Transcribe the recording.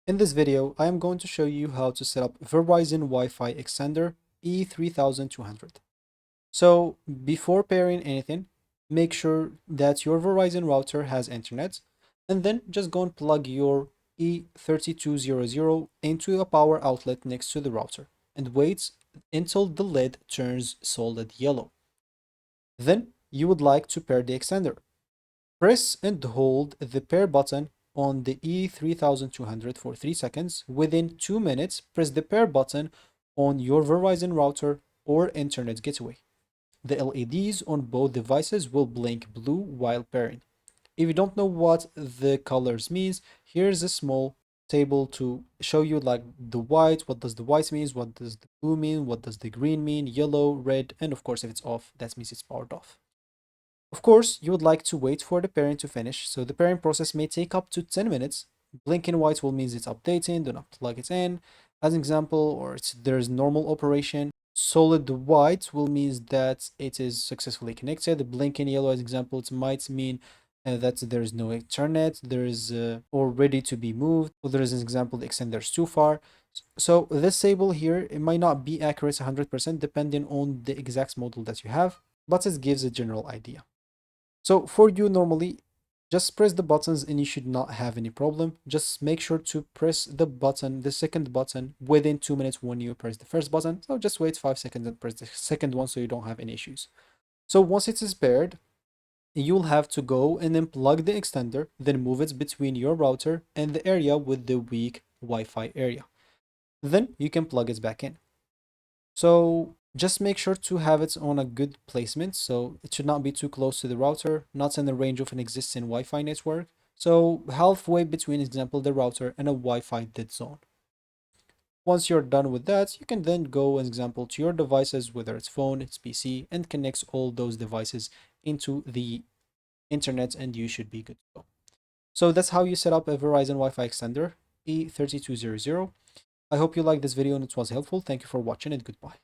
In this video, I am going to show you how to set up Verizon Wi-Fi Extender E3200. So before pairing anything, make sure that your Verizon router has internet, and then just go and plug your E3200 into a power outlet next to the router and wait until the LED turns solid yellow. Then you would like to pair the extender. Press and hold the pair button on the E3200 for 3 seconds. Within 2 minutes, press the pair button on your Verizon router or internet gateway. The LEDs on both devices will blink blue while pairing. If you don't know what the colors means, here's a small table to show you like the white, what does the white means, what does the blue mean, what does the green mean, yellow, red, and of course if it's off, that means it's powered off. Of course, you would like to wait for the pairing to finish, so the pairing process may take up to 10 minutes. Blinking white will mean it's updating, do not plug it in. As an example, or there's normal operation. Solid white will mean that it is successfully connected. Blinking yellow, as example, it might mean that there is no internet, there is or ready to be moved, or there is an example, the extender is too far. So this table here, it might not be accurate 100% depending on the exact model that you have, but it gives a general idea. So for you normally, just press the buttons and you should not have any problem. Just make sure to press the button, the second button, within 2 minutes when you press the first button. So just wait 5 seconds and press the second one so you don't have any issues. So once it is paired, you'll have to go and then plug the extender, then move it between your router and the area with the weak Wi-Fi area. Then you can plug it back in. So just make sure to have it on a good placement. So it should not be too close to the router, not in the range of an existing Wi-Fi network. So halfway between, example, the router and a Wi-Fi dead zone. Once you're done with that, you can then go, as example, to your devices, whether it's phone, it's PC, and connects all those devices into the internet, and you should be good to go. So that's how you set up a Verizon Wi-Fi extender E3200. I hope you liked this video and it was helpful. Thank you for watching and goodbye.